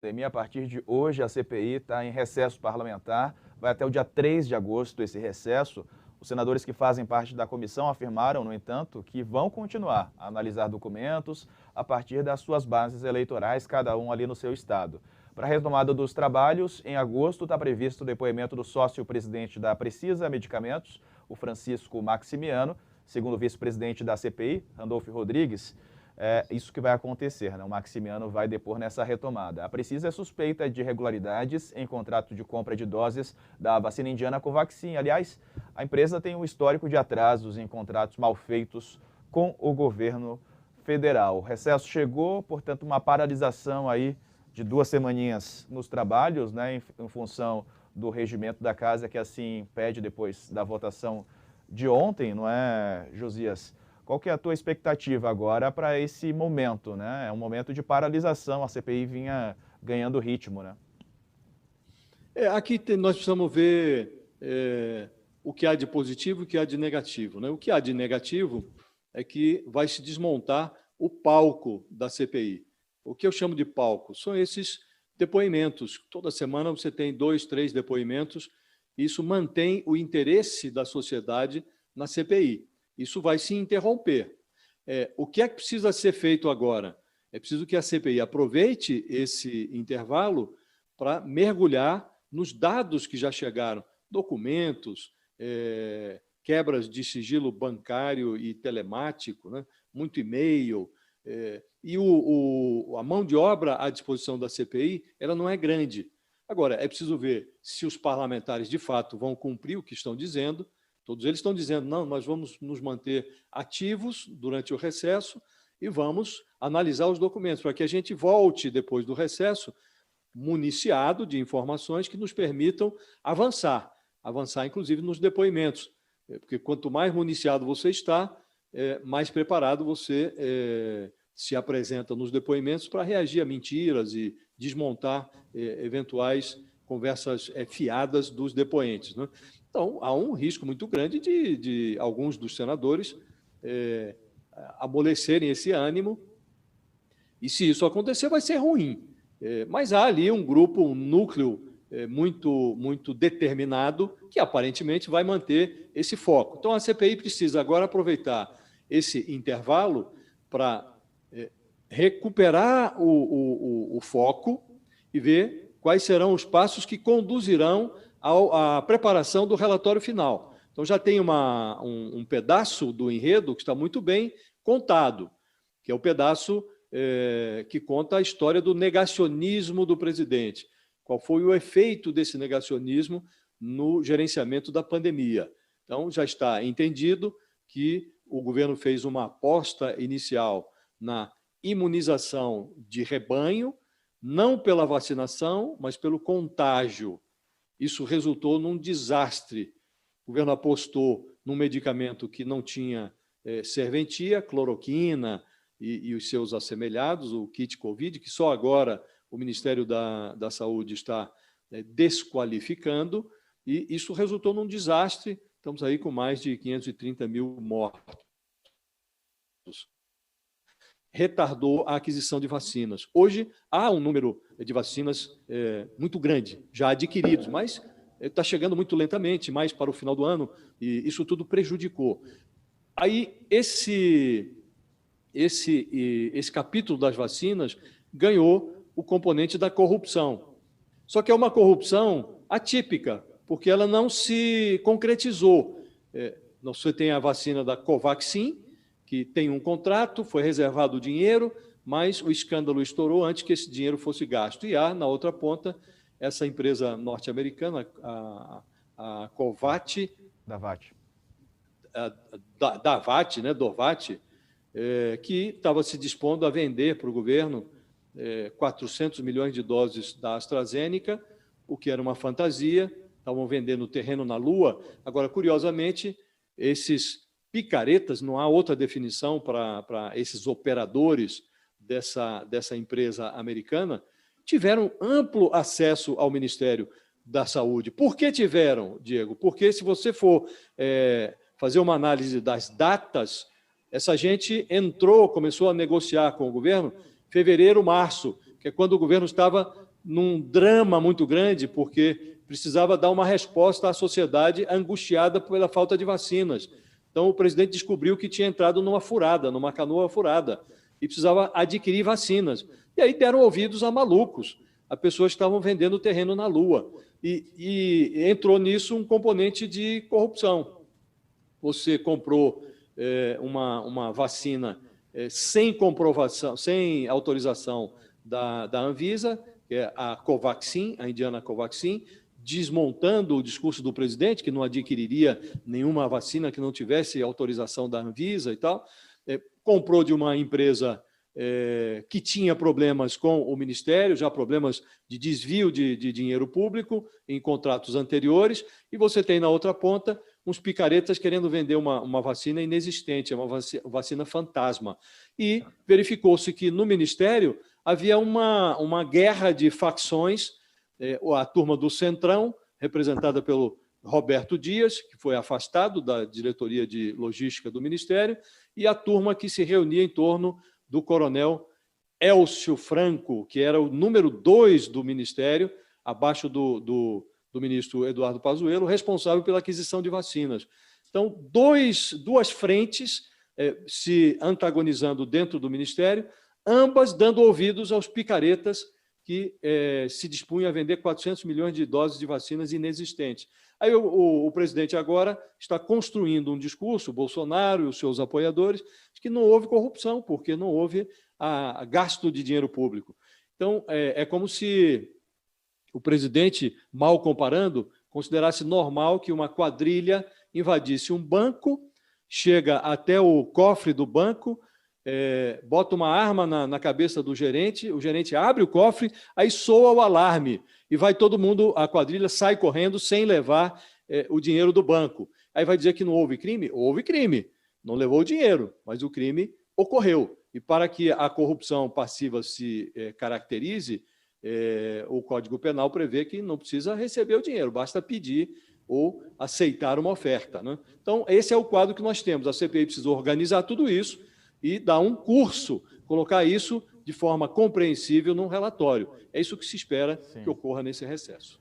A partir de hoje, a CPI está em recesso parlamentar, vai até o dia 3 de agosto esse recesso. Os senadores que fazem parte da comissão afirmaram, no entanto, que vão continuar a analisar documentos a partir das suas bases eleitorais, cada um ali no seu estado. Para a retomada dos trabalhos, em agosto está previsto o depoimento do sócio-presidente da Precisa Medicamentos, o Francisco Maximiano, segundo o vice-presidente da CPI, Randolfo Rodrigues. É isso que vai acontecer, né? O Maximiano vai depor nessa retomada. A Precisa é suspeita de irregularidades em contrato de compra de doses da vacina indiana Covaxin. Aliás, a empresa tem um histórico de atrasos em contratos mal feitos com o governo federal. O recesso chegou, portanto, uma paralisação aí de 2 semaninhas nos trabalhos, né, em função do regimento da casa, que assim pede depois da votação de ontem, não é, Josias? Qual que é a tua expectativa agora para esse momento, né? É um momento de paralisação, a CPI vinha ganhando ritmo, né? Aqui nós precisamos ver o que há de positivo e o que há de negativo, né? O que há de negativo é que vai se desmontar o palco da CPI. O que eu chamo de palco são esses depoimentos. Toda semana você tem 2, 3 depoimentos. Isso mantém o interesse da sociedade na CPI. Isso vai se interromper. O que é que precisa ser feito agora? É preciso que a CPI aproveite esse intervalo para mergulhar nos dados que já chegaram, documentos, quebras de sigilo bancário e telemático, né? Muito e-mail. E a mão de obra à disposição da CPI ela não é grande. Agora, é preciso ver se os parlamentares, de fato, vão cumprir o que estão dizendo. Todos eles estão dizendo, não, nós vamos nos manter ativos durante o recesso e vamos analisar os documentos, para que a gente volte, depois do recesso, municiado de informações que nos permitam avançar, inclusive, nos depoimentos. Porque quanto mais municiado você está, mais preparado você se apresenta nos depoimentos para reagir a mentiras e desmontar eventuais conversas fiadas dos depoentes, né? Então, há um risco muito grande de alguns dos senadores amolecerem esse ânimo, e se isso acontecer, vai ser ruim. Mas há ali um grupo, um núcleo muito determinado, que aparentemente vai manter esse foco. Então, a CPI precisa agora aproveitar esse intervalo para recuperar o foco e ver quais serão os passos que conduzirão à preparação do relatório final. Então, já tem um pedaço do enredo que está muito bem contado, que é o pedaço que conta a história do negacionismo do presidente. Qual foi o efeito desse negacionismo no gerenciamento da pandemia? Então, já está entendido que o governo fez uma aposta inicial na imunização de rebanho, não pela vacinação, mas pelo contágio. Isso resultou num desastre. O governo apostou num medicamento que não tinha serventia, cloroquina e os seus assemelhados, o kit Covid, que só agora o Ministério da Saúde está desqualificando, e isso resultou num desastre. Estamos aí com mais de 530 mil mortos. Retardou a aquisição de vacinas. Hoje, há um número de vacinas muito grande, já adquiridos, mas está chegando muito lentamente, mais para o final do ano, e isso tudo prejudicou. Aí, esse capítulo das vacinas ganhou o componente da corrupção. Só que é uma corrupção atípica, porque ela não se concretizou. Você tem a vacina da Covaxin, que tem um contrato, foi reservado o dinheiro, mas o escândalo estourou antes que esse dinheiro fosse gasto. E há, na outra ponta, essa empresa norte-americana, a Covat, Davat, que estava se dispondo a vender para o governo 400 milhões de doses da AstraZeneca, o que era uma fantasia, estavam vendendo terreno na Lua. Agora, curiosamente, esses picaretas, não há outra definição para esses operadores dessa empresa americana, tiveram amplo acesso ao Ministério da Saúde. Por que tiveram, Diego? Porque se você for fazer uma análise das datas, essa gente começou a negociar com o governo em fevereiro, março, que é quando o governo estava num drama muito grande, porque precisava dar uma resposta à sociedade angustiada pela falta de vacinas. Então, o presidente descobriu que tinha entrado numa furada, numa canoa furada, e precisava adquirir vacinas. E aí deram ouvidos a malucos, a pessoas que estavam vendendo terreno na Lua. E entrou nisso um componente de corrupção. Você comprou uma vacina sem comprovação, sem autorização da Anvisa, que é a Covaxin, a indiana Covaxin, desmontando o discurso do presidente, que não adquiriria nenhuma vacina que não tivesse autorização da Anvisa e tal, comprou de uma empresa que tinha problemas com o Ministério, já problemas de desvio de dinheiro público em contratos anteriores, e você tem na outra ponta uns picaretas querendo vender uma vacina inexistente, uma vacina fantasma. E verificou-se que no Ministério havia uma guerra de facções, a turma do Centrão, representada pelo Roberto Dias, que foi afastado da diretoria de logística do Ministério, e a turma que se reunia em torno do coronel Elcio Franco, que era o número 2 do Ministério, abaixo do ministro Eduardo Pazuello, responsável pela aquisição de vacinas. Então, duas frentes se antagonizando dentro do Ministério, ambas dando ouvidos aos picaretas que se dispunham a vender 400 milhões de doses de vacinas inexistentes. Aí o presidente agora está construindo um discurso, Bolsonaro e os seus apoiadores, de que não houve corrupção, porque não houve gasto de dinheiro público. Então, é como se o presidente, mal comparando, considerasse normal que uma quadrilha invadisse um banco, chega até o cofre do banco, bota uma arma na cabeça do gerente, o gerente abre o cofre, aí soa o alarme, e vai todo mundo, a quadrilha sai correndo sem levar o dinheiro do banco. Aí vai dizer que não houve crime? Houve crime, não levou o dinheiro, mas o crime ocorreu. E para que a corrupção passiva se caracterize, o Código Penal prevê que não precisa receber o dinheiro, basta pedir ou aceitar uma oferta, né? Então, esse é o quadro que nós temos. A CPI precisa organizar tudo isso e dar um curso, colocar isso de forma compreensível num relatório. É isso que se espera que ocorra nesse recesso.